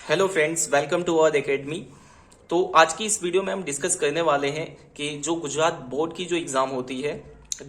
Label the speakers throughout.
Speaker 1: Hello friends, welcome to our academy. तो आज की इस वीडियो में हम डिस्कस करने वाले हैं कि जो गुजरात बोर्ड की जो एग्ज़ाम होती है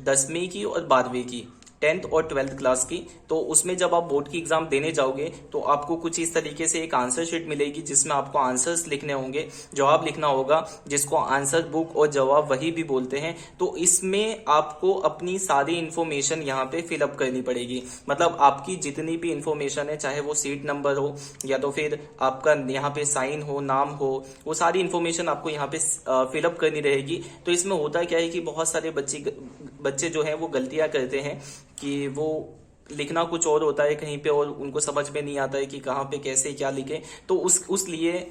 Speaker 1: 10वीं की और 12वीं की, 10th और 12th क्लास की, तो उसमें जब आप बोर्ड की एग्जाम देने जाओगे तो आपको कुछ इस तरीके से एक आंसर शीट मिलेगी जिसमें आपको आंसर्स लिखने होंगे, जवाब लिखना होगा, जिसको आंसर बुक और जवाब वही भी बोलते हैं। तो इसमें आपको अपनी सारी इन्फॉर्मेशन यहाँ पे फिलअप करनी पड़ेगी। मतलब आपकी जितनी भी इन्फॉर्मेशन है, चाहे वो सीट नंबर हो या तो फिर आपका यहाँ पे साइन हो, नाम हो, वो सारी इन्फॉर्मेशन आपको यहाँ पे फिलअप करनी रहेगी। तो इसमें होता क्या है कि बहुत सारे बच्चे जो हैं वो गलतियां करते हैं कि वो लिखना कुछ और होता है कहीं पे और उनको समझ में नहीं आता है कि कहाँ पे कैसे क्या लिखें। तो उस लिए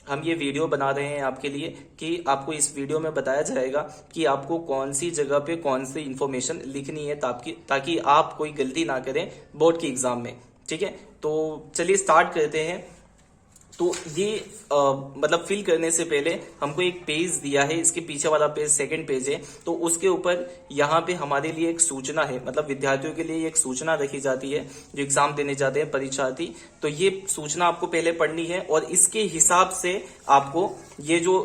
Speaker 1: हम ये वीडियो बना रहे हैं आपके लिए कि आपको इस वीडियो में बताया जाएगा कि आपको कौन सी जगह पे कौन सी इन्फॉर्मेशन लिखनी है ताकि आप कोई गलती ना करें बोर्ड की एग्जाम में। ठीक है, तो चलिए स्टार्ट करते हैं। तो ये मतलब फिल करने से पहले हमको एक पेज दिया है, इसके पीछे वाला पेज सेकंड पेज है। तो उसके ऊपर यहाँ पे हमारे लिए एक सूचना है, मतलब विद्यार्थियों के लिए एक सूचना रखी जाती है जो एग्जाम देने जाते हैं परीक्षार्थी। तो ये सूचना आपको पहले पढ़नी है और इसके हिसाब से आपको ये जो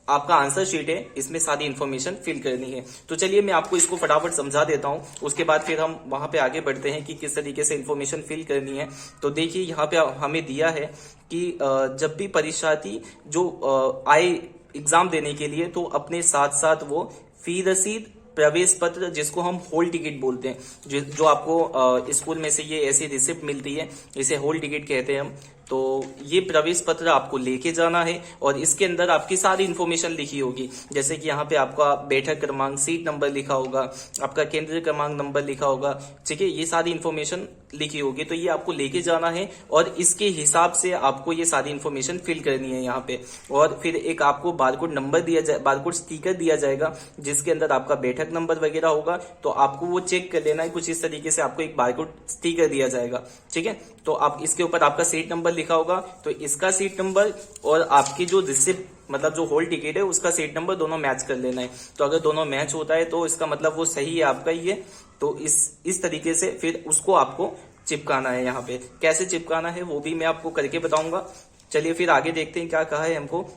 Speaker 1: आपका आंसर शीट है इसमें सारी इन्फॉर्मेशन फिल करनी है। तो चलिए मैं आपको इसको फटाफट समझा देता हूं, उसके बाद फिर हम वहां पे आगे बढ़ते हैं कि किस तरीके से इन्फॉर्मेशन फिल करनी है। तो देखिए यहाँ पे हमें दिया है कि जब भी परीक्षार्थी जो आए एग्जाम देने के लिए तो अपने साथ साथ वो फी रसीद, प्रवेश पत्र, जिसको हम हॉल टिकट बोलते हैं, जो आपको स्कूल में से ये ऐसी रिसिप्ट मिलती है, इसे हॉल टिकट कहते हैं हम। तो ये प्रवेश पत्र आपको लेके जाना है और इसके अंदर आपकी सारी इन्फॉर्मेशन लिखी होगी, जैसे कि यहाँ पे आपका बैठक क्रमांक, सीट नंबर लिखा होगा, आपका केंद्र क्रमांक नंबर लिखा होगा। ठीक है, ये सारी इन्फॉर्मेशन लिखी होगी। तो ये आपको लेके जाना है और इसके हिसाब से आपको ये सारी इन्फॉर्मेशन फिल करनी है यहाँ पे। और फिर एक आपको बारकोड नंबर दिया जाए, बारकोड स्टिकर दिया जाएगा जिसके अंदर आपका बैठक नंबर वगैरह होगा। तो आपको वो चेक कर लेना है, कुछ इस तरीके से आपको एक बारकोड स्टिकर दिया जाएगा। ठीक है, तो आप इसके ऊपर आपका सीट नंबर लिखा होगा, तो इसका सीट नंबर और आपकी जो रिसिप्ट मतलब जो हॉल टिकट है उसका सीट नंबर दोनों मैच कर लेना है। तो अगर दोनों मैच होता है तो इसका मतलब वो सही है आपका ही है। तो इस तरीके से फिर उसको आपको चिपकाना है। यहाँ पे कैसे चिपकाना है वो भी मैं आपको करके बताऊंगा। चलिए फिर आगे देखते हैं क्या कहा है हमको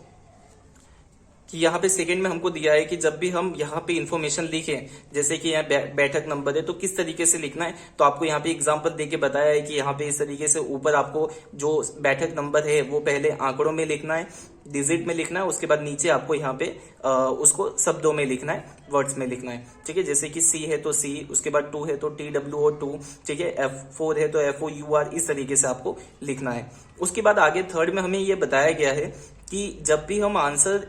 Speaker 1: कि यहाँ पे सेकंड में हमको दिया है कि जब भी हम यहाँ पे इन्फॉर्मेशन लिखें, जैसे कि यहाँ बैठक नंबर है तो किस तरीके से लिखना है। तो आपको यहाँ पे एग्जांपल देके बताया है कि यहाँ पे इस तरीके से ऊपर आपको जो बैठक नंबर है वो पहले आंकड़ों में लिखना है, डिजिट में लिखना है, उसके बाद नीचे आपको यहाँ पे उसको शब्दों में लिखना है, वर्ड्स में लिखना है। ठीक है, जैसे कि सी है तो सी, उसके बाद 2 है तो TWO2, ठीक है, F4 है तो FOUR, इस तरीके से आपको लिखना है। उसके बाद आगे थर्ड में हमें ये बताया गया है कि जब भी हम आंसर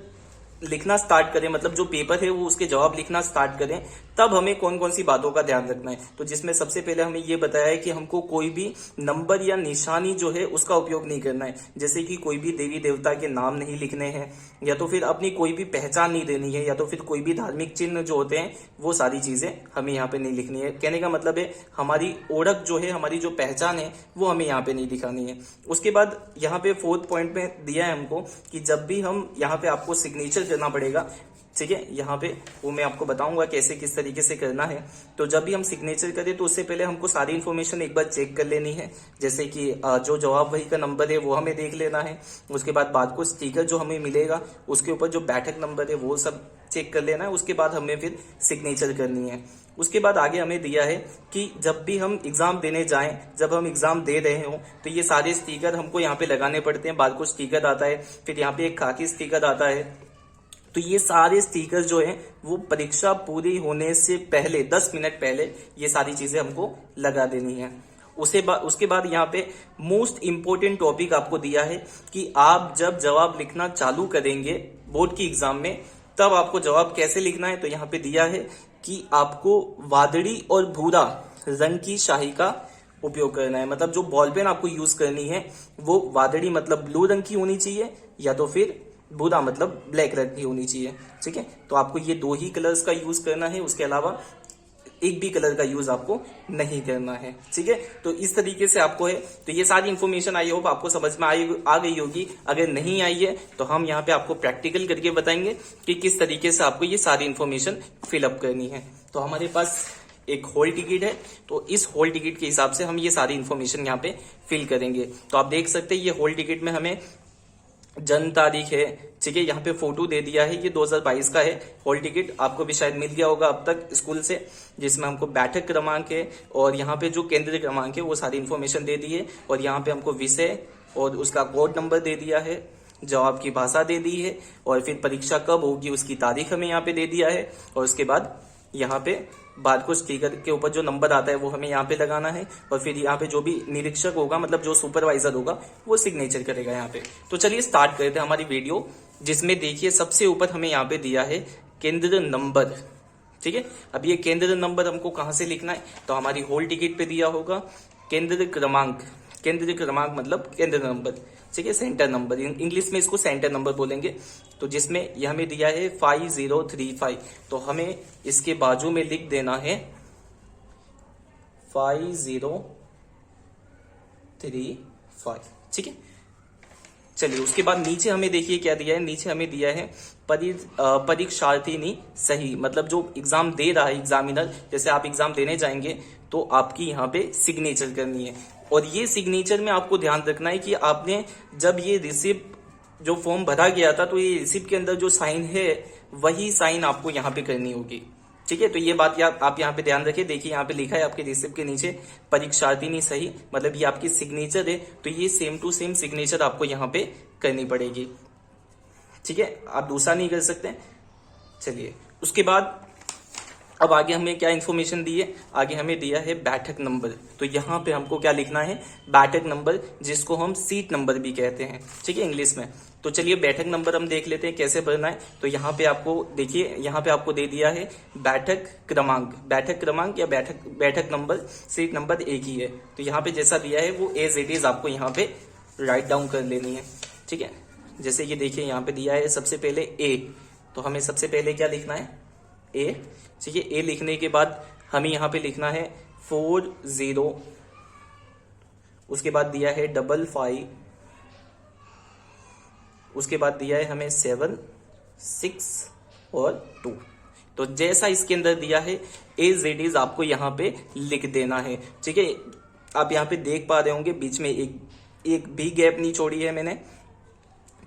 Speaker 1: लिखना स्टार्ट करें, मतलब जो पेपर है वो उसके जवाब लिखना स्टार्ट करें, तब हमें कौन कौन सी बातों का ध्यान रखना है। तो जिसमें सबसे पहले हमें ये बताया है कि हमको कोई भी नंबर या निशानी जो है उसका उपयोग नहीं करना है, जैसे कि कोई भी देवी देवता के नाम नहीं लिखने हैं, या तो फिर अपनी कोई भी पहचान नहीं देनी है, या तो फिर कोई भी धार्मिक चिन्ह जो होते हैं वो सारी चीजें हमें यहाँ पे नहीं लिखनी है। कहने का मतलब है हमारी ओळख जो है, हमारी जो पहचान है वो हमें यहाँ पे नहीं दिखानी है। उसके बाद यहाँ पे फोर्थ पॉइंट में दिया है हमको कि जब भी हम यहाँ पे आपको सिग्नेचर करना पड़ेगा। ठीक है, यहाँ पे वो मैं आपको बताऊंगा कैसे किस तरीके से करना है। तो जब भी हम सिग्नेचर करें तो उससे पहले हमको सारी इन्फॉर्मेशन एक बार चेक कर लेनी है, जैसे कि जो जवाब वही का नंबर है वो हमें देख लेना है। उसके बाद बारकोड स्टिकर जो हमें मिलेगा उसके ऊपर जो बैठक नंबर है वो सब चेक कर लेना है। उसके बाद हमें फिर सिग्नेचर करनी है। उसके बाद आगे हमें दिया है कि जब भी हम एग्जाम देने जाएं, जब हम एग्जाम दे रहे हो तो ये सारे स्टिकर हमको यहाँ पे लगाने पड़ते हैं। बारकोड स्टिकर आता है, फिर यहाँ पे एक खाकी स्टिकर आता है। तो ये सारे स्टिकर जो है वो परीक्षा पूरी होने से पहले 10 मिनट पहले ये सारी चीजें हमको लगा देनी है। उसके बाद यहाँ पे मोस्ट इंपोर्टेंट टॉपिक आपको दिया है कि आप जब जवाब लिखना चालू करेंगे बोर्ड की एग्जाम में तब आपको जवाब कैसे लिखना है। तो यहाँ पे दिया है कि आपको वादड़ी और भूरा रंग की स्याही का उपयोग करना है। मतलब जो बॉल पेन आपको यूज करनी है वो वादड़ी मतलब ब्लू रंग की होनी चाहिए, या तो फिर भूरा मतलब ब्लैक रंग की होनी चाहिए। ठीक है, तो आपको ये 2 ही कलर्स का यूज करना है, उसके अलावा एक भी कलर का यूज आपको नहीं करना है। ठीक है, तो इस तरीके से आपको है। तो ये सारी इन्फॉर्मेशन आई होप आपको समझ में आ गई होगी। अगर नहीं आई है तो हम यहाँ पे आपको प्रैक्टिकल करके बताएंगे कि किस तरीके से आपको ये सारी इन्फॉर्मेशन फिलअप करनी है। तो हमारे पास एक हॉल टिकट है, तो इस हॉल टिकट के हिसाब से हम ये सारी इन्फॉर्मेशन यहाँ पे फिल करेंगे। तो आप देख सकते हैं ये हॉल टिकट में हमें जन्म तारीख है, ठीक है, यहाँ पे फोटो दे दिया है, ये 2022 का है। हॉल टिकट आपको भी शायद मिल गया होगा अब तक स्कूल से, जिसमें हमको बैठक क्रमांक है और यहाँ पे जो केंद्र क्रमांक है वो सारी इन्फॉर्मेशन दे दी है, और यहाँ पे हमको विषय और उसका कोड नंबर दे दिया है, जवाब की भाषा दे दी है, और फिर परीक्षा कब होगी उसकी तारीख हमें यहाँ पे दे दिया है, और उसके बाद यहाँ पे बारकोड स्टिकर के ऊपर जो नंबर आता है वो हमें यहाँ पे लगाना है, और फिर यहाँ पे जो भी निरीक्षक होगा, मतलब जो सुपरवाइजर होगा, वो सिग्नेचर करेगा यहाँ पे। तो चलिए स्टार्ट करते हैं हमारी वीडियो, जिसमें देखिए सबसे ऊपर हमें यहाँ पे दिया है केंद्र नंबर, ठीक है। अब ये केंद्र नंबर हमको कहाँ से लिखना है, तो हमारी हॉल टिकट पे दिया होगा। केंद्र क्रमांक, केंद्र क्रमांक मतलब केंद्र नंबर, ठीक है, सेंटर नंबर, इंग्लिश में इसको सेंटर नंबर बोलेंगे। तो जिसमें ये हमें दिया है 5035, तो हमें इसके बाजू में लिख देना है 5035, ठीक है। चलिए उसके बाद नीचे हमें देखिए क्या दिया है, नीचे हमें दिया है परीक्षार्थिनी सही, मतलब जो एग्जाम दे रहा है एग्जामिनर, जैसे आप एग्जाम देने जाएंगे तो आपकी यहाँ पे सिग्नेचर करनी है, और ये सिग्नेचर में आपको ध्यान रखना है कि आपने जब ये रिसिप्ट जो फॉर्म भरा गया था, तो ये रिसिप्ट के अंदर जो साइन है वही साइन आपको यहाँ पे करनी होगी, ठीक है। तो ये बात आप यहाँ पे ध्यान रखें। देखिए यहाँ पे लिखा है आपके रिसिप्ट के नीचे परीक्षार्थिनी सही, मतलब ये आपकी सिग्नेचर है, तो ये सेम टू सेम सिग्नेचर आपको यहाँ पे करनी पड़ेगी, ठीक है, आप दूसरा नहीं कर सकते। चलिए उसके बाद अब आगे हमें क्या इन्फॉर्मेशन दी है, आगे हमें दिया है बैठक नंबर, तो यहाँ पे हमको क्या लिखना है, बैठक नंबर, जिसको हम सीट नंबर भी कहते हैं, ठीक है, इंग्लिश में। तो चलिए बैठक नंबर हम देख लेते हैं कैसे भरना है। तो यहाँ पे आपको देखिए, यहाँ पे आपको दे दिया है बैठक क्रमांक, बैठक क्रमांक या बैठक नंबर, सीट नंबर एक ही है, तो यहाँ पे जैसा दिया है वो एज इट इज आपको यहाँ पे राइट डाउन कर लेनी है, ठीक है। जैसे कि देखिए यहाँ पे दिया है सबसे पहले ए, तो हमें सबसे पहले क्या लिखना है, ए, ठीक है। ए लिखने के बाद हमें यहाँ पे लिखना है 40, उसके बाद दिया है 55, उसके बाद दिया है हमें 7, 6 और 2। तो जैसा इसके अंदर दिया है एज इट इज आपको यहाँ पे लिख देना है, ठीक है। आप यहाँ पे देख पा रहे होंगे बीच में एक भी गैप नहीं छोड़ी है मैंने,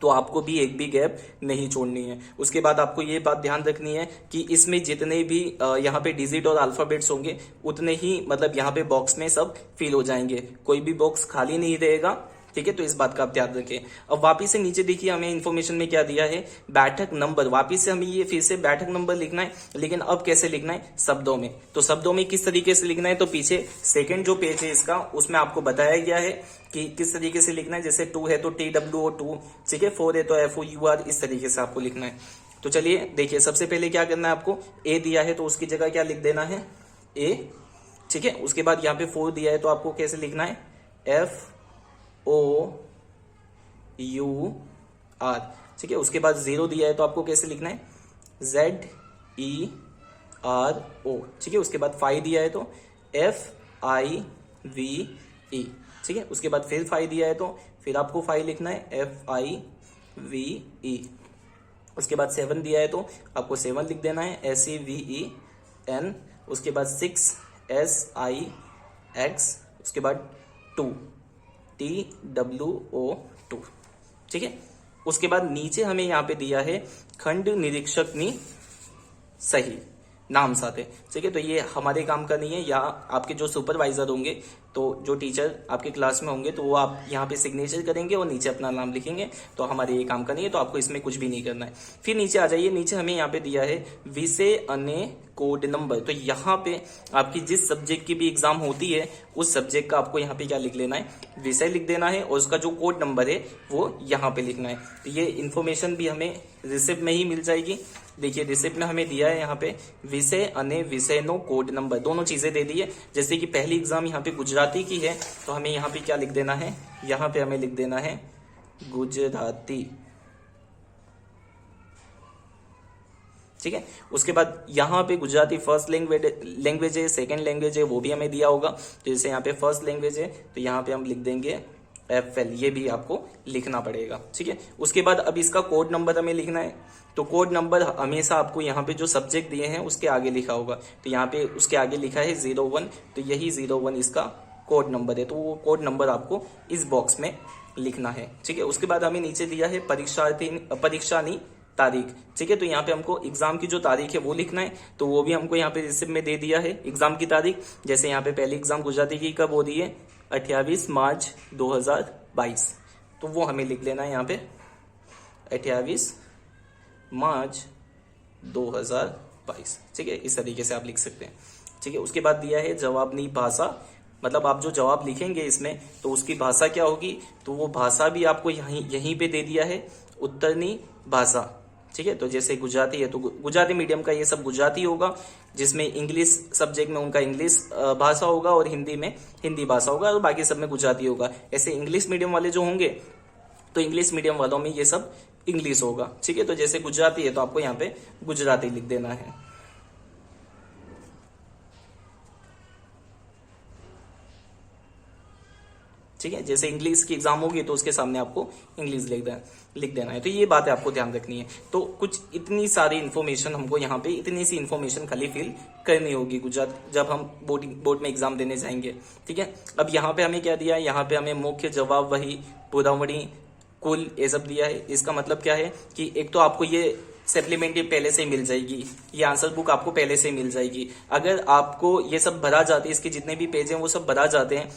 Speaker 1: तो आपको भी एक भी गैप नहीं छोड़नी है। उसके बाद आपको ये बात ध्यान रखनी है कि इसमें जितने भी यहाँ पे डिजिट और अल्फाबेट्स होंगे उतने ही, मतलब यहाँ पे बॉक्स में सब फिल हो जाएंगे, कोई भी बॉक्स खाली नहीं रहेगा, ठीक है। तो इस बात का आप ध्यान रखें। अब वापिस से नीचे देखिए हमें इन्फॉर्मेशन में क्या दिया है, बैठक नंबर, वापिस से हमें ये फिर से बैठक नंबर लिखना है, लेकिन अब कैसे लिखना है, शब्दों में। तो शब्दों में किस तरीके से लिखना है, तो पीछे सेकंड जो पेज है इसका, उसमें आपको बताया गया है कि किस तरीके से लिखना है। जैसे 2 है तो TWO2, ठीक है, 4 है तो FOUR, इस तरीके से आपको लिखना है। तो चलिए देखिए सबसे पहले क्या करना है, आपको ए दिया है तो उसकी जगह क्या लिख देना है, ए, ठीक है। उसके बाद यहाँ पे 4 दिया है तो आपको कैसे लिखना है, FOUR, ठीक है। उसके बाद 0 दिया है तो आपको कैसे लिखना है, ZERO, ठीक है। उसके बाद 5 दिया है तो FIVE, ठीक है। उसके बाद फिर 5 दिया है तो फिर आपको 5 लिखना है, FIVE। उसके बाद 7 दिया है तो आपको 7 लिख देना है, SEVEN। उसके बाद 6 SIX, उसके बाद 2 TWO2, ठीक है। उसके बाद नीचे हमें यहाँ पे दिया है खंड निरीक्षक नी सही, नाम साथ है, ठीक है। तो ये हमारे काम का नहीं है, यहाँ आपके जो सुपरवाइजर होंगे, तो जो टीचर आपके क्लास में होंगे, तो वो आप यहाँ पे सिग्नेचर करेंगे और नीचे अपना नाम लिखेंगे, तो हमारे ये काम का नहीं है, तो आपको इसमें कुछ भी नहीं करना है। फिर नीचे आ जाइए, नीचे हमें यहाँ पे दिया है विषय अन्य कोड नंबर, तो यहाँ पे आपकी जिस सब्जेक्ट की भी एग्जाम होती है उस सब्जेक्ट का आपको यहाँ पे क्या लिख लेना है, विषय लिख देना है, और उसका जो कोड नंबर है वो यहाँ पे लिखना है। तो ये इन्फॉर्मेशन भी हमें रिसिप्ट में ही मिल जाएगी। देखिए रिसिप्ट में हमें दिया है यहाँ पे विषय अन्य विषय नो कोड नंबर, दोनों चीजें दे दी है। जैसे कि पहली एग्जाम यहाँ पे गुजराती की है, तो हमें यहाँ पे क्या लिख देना है, यहाँ पे हमें लिख देना है गुजराती, ठीक है। उसके बाद यहाँ पे गुजराती फर्स्ट लैंग्वेज है, सेकंड लैंग्वेज है, वो भी हमें दिया होगा। तो जैसे यहाँ पे फर्स्ट लैंग्वेज है तो यहाँ पे हम लिख देंगे FL ये भी आपको लिखना पड़ेगा, ठीक है। उसके बाद अब इसका कोड नंबर हमें लिखना है, तो कोड नंबर हमेशा आपको यहाँ पे जो सब्जेक्ट दिए हैं उसके आगे लिखा होगा, तो यहाँ पे उसके आगे लिखा है 01, तो यही 01 इसका कोड नंबर है, तो वो कोड नंबर आपको इस बॉक्स में लिखना है, ठीक है। उसके बाद हमें नीचे दिया है परीक्षानी तारीख, ठीक है, तो यहाँ पे हमको एग्जाम की जो तारीख है वो लिखना है, तो वो भी हमको यहाँ पे रिसिप्ट में दे दिया है एग्जाम की तारीख। जैसे यहाँ पे पहली एग्जाम गुजराती की कब हो रही है, 28 मार्च 2022, तो वो हमें लिख लेना है यहाँ पे 28 मार्च 2022, ठीक है, इस तरीके से आप लिख सकते हैं, ठीक है। उसके बाद दिया है जवाबनी भाषा, मतलब आप जो जवाब लिखेंगे इसमें तो उसकी भाषा क्या होगी, तो वो भाषा भी आपको यहीं पे दे दिया है, उत्तरनी भाषा, ठीक है। तो जैसे गुजराती है तो गुजराती मीडियम का ये सब गुजराती होगा, जिसमें इंग्लिश सब्जेक्ट में उनका इंग्लिश भाषा होगा और हिंदी में हिंदी भाषा होगा और बाकी सब में गुजराती होगा। ऐसे इंग्लिश मीडियम वाले जो होंगे तो इंग्लिश मीडियम वालों में ये सब इंग्लिश होगा, ठीक है। तो जैसे गुजराती है तो आपको यहाँ पे गुजराती लिख देना है, ठीक है। जैसे इंग्लिश की एग्जाम होगी तो उसके सामने आपको इंग्लिश लिख देना है, तो ये बातें आपको ध्यान रखनी है। तो कुछ इतनी सारी इन्फॉर्मेशन हमको यहाँ पे इतनी सी इन्फॉर्मेशन खाली फिल करनी होगी गुजरात जब हम बोर्ड में एग्जाम देने जाएंगे, ठीक है। अब यहाँ पे हमें क्या दिया है, यहाँ पे हमें मुख्य जवाब वही पुरवणी कुल ये सब दिया है। इसका मतलब क्या है कि एक तो आपको ये सप्लीमेंट्री पहले से ही मिल जाएगी, ये आंसर बुक आपको पहले से ही मिल जाएगी। अगर आपको ये सब भरा जाते हैं, इसके जितने भी पेज हैं वो सब भरा जाते हैं,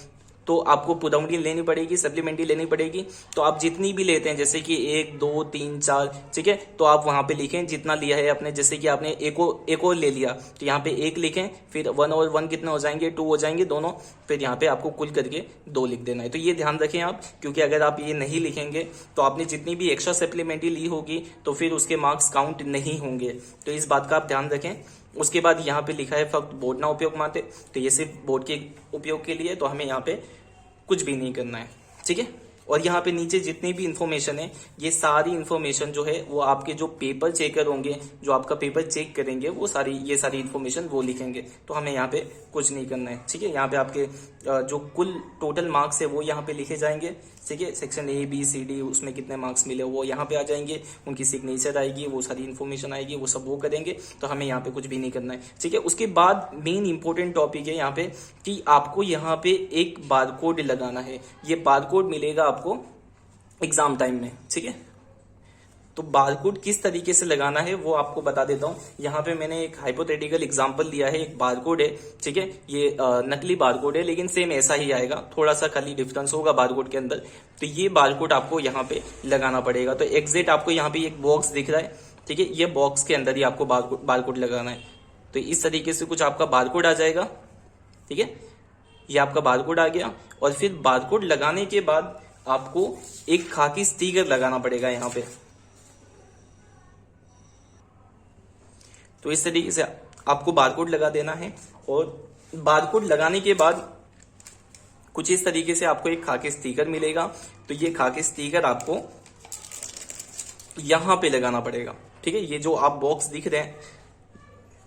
Speaker 1: तो आपको पुरवणी लेनी पड़ेगी, सप्लीमेंट्री लेनी पड़ेगी। तो आप जितनी भी लेते हैं, जैसे कि 1 2 3 4, ठीक है, तो आप वहां पे लिखें जितना लिया है आपने। जैसे कि आपने एक और ले लिया तो यहाँ पे 1 लिखें, फिर 1 और 1 कितने हो जाएंगे, 2 हो जाएंगे दोनों, फिर यहाँ पे आपको कुल करके 2 लिख देना है। तो ये ध्यान रखें आप, क्योंकि अगर आप ये नहीं लिखेंगे तो आपने जितनी भी एक्स्ट्रा सप्लीमेंट्री ली होगी तो फिर उसके मार्क्स काउंट नहीं होंगे, तो इस बात का आप ध्यान रखें। उसके बाद यहाँ पे लिखा है फक्त बोर्ड ना उपयोग माते, तो ये सिर्फ बोर्ड के उपयोग के लिए, तो हमें यहाँ पे कुछ भी नहीं करना है, ठीक है। और यहाँ पे नीचे जितनी भी इंफॉर्मेशन है, ये सारी इंफॉर्मेशन जो है वो आपके जो पेपर चेकर होंगे, जो आपका पेपर चेक करेंगे, वो ये सारी इंफॉर्मेशन वो लिखेंगे, तो हमें यहाँ पे कुछ नहीं करना है, ठीक है। यहाँ पे आपके जो कुल टोटल मार्क्स है वो यहाँ पे लिखे जाएंगे, ठीक है। सेक्शन ABCD उसमें कितने मार्क्स मिले वो यहाँ पे आ जाएंगे, उनकी सिग्नेचर आएगी, वो सारी इन्फॉर्मेशन आएगी, वो सब वो करेंगे, तो हमें यहाँ पे कुछ भी नहीं करना है, ठीक है। उसके बाद मेन इंपॉर्टेंट टॉपिक है यहाँ पे कि आपको यहाँ पे एक बारकोड लगाना है। ये बारकोड मिलेगा आपको एग्जाम टाइम में, ठीक है। तो बारकोड किस तरीके से लगाना है वो आपको बता देता हूं। यहाँ पे मैंने एक हाइपोथेटिकल एग्जांपल दिया है, एक बारकोड है, ठीक है। ये नकली बारकोड है लेकिन सेम ऐसा ही आएगा, थोड़ा सा खाली डिफरेंस होगा बारकोड के अंदर। तो ये बारकोड आपको यहाँ पे लगाना पड़ेगा। तो एग्जैक्ट आपको यहाँ पे एक बॉक्स दिख रहा है, ठीक है, ये बॉक्स के अंदर ही आपको बारकोड लगाना है। तो इस तरीके से कुछ आपका बारकोड आ जाएगा, ठीक है, ये आपका बारकोड आ गया। और फिर बारकोड लगाने के बाद आपको एक खाकी स्टिकर लगाना पड़ेगा यहाँ पे। तो इस तरीके से आपको बारकोड लगा देना है, और बारकोड लगाने के बाद कुछ इस तरीके से आपको एक खाकी स्टिकर मिलेगा। तो ये खाकी स्टिकर आपको यहां पे लगाना पड़ेगा, ठीक है। ये जो आप बॉक्स दिख रहे हैं,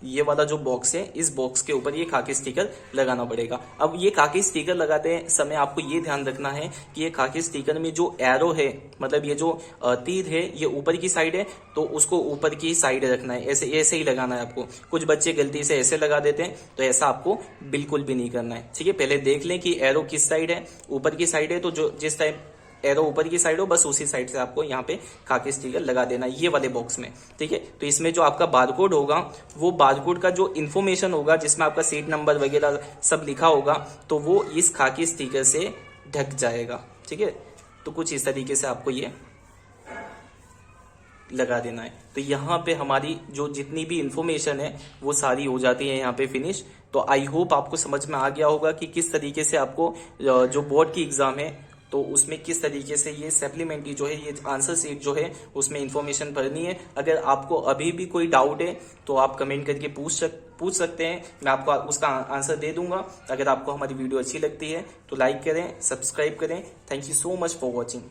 Speaker 1: ये वाला जो बॉक्स है, इस बॉक्स के ऊपर ये खाकी स्टिकर लगाना पड़ेगा। अब ये खाकी स्टिकर लगाते समय आपको ये ध्यान रखना है कि ये खाकी स्टिकर में जो एरो है, मतलब ये जो तीर है, ये ऊपर की साइड है, तो उसको ऊपर की साइड रखना है, ऐसे ही लगाना है आपको। कुछ बच्चे गलती से ऐसे लगा देते हैं, तो ऐसा आपको बिल्कुल भी नहीं करना है, ठीक है। पहले देख लें कि एरो किस साइड है, ऊपर की साइड है, तो जो जिस टाइप एरो ऊपर की साइड हो बस उसी साइड से आपको यहाँ पे खाकी स्टिकर लगा देना है, ये वाले बॉक्स में, ठीक है। तो इसमें जो आपका बारकोड होगा, वो बारकोड का जो इन्फॉर्मेशन होगा, जिसमें आपका सीट नंबर वगैरह सब लिखा होगा, तो वो इस खाकी स्टिकर से ढक जाएगा, ठीक है। तो कुछ इस तरीके से आपको ये लगा देना है। तो यहाँ पे हमारी जो जितनी भी इंफॉर्मेशन है वो सारी हो जाती है यहाँ पे फिनिश। तो आई होप आपको समझ में आ गया होगा कि किस तरीके से आपको जो बोर्ड की एग्जाम है तो उसमें किस तरीके से ये सप्लीमेंट्री जो है, ये आंसर शीट जो है उसमें इंफॉर्मेशन भरनी है। अगर आपको अभी भी कोई डाउट है तो आप कमेंट करके पूछ सकते हैं, मैं आपको उसका आंसर दे दूंगा। अगर आपको हमारी वीडियो अच्छी लगती है तो लाइक करें, सब्सक्राइब करें। Thank you so much for watching.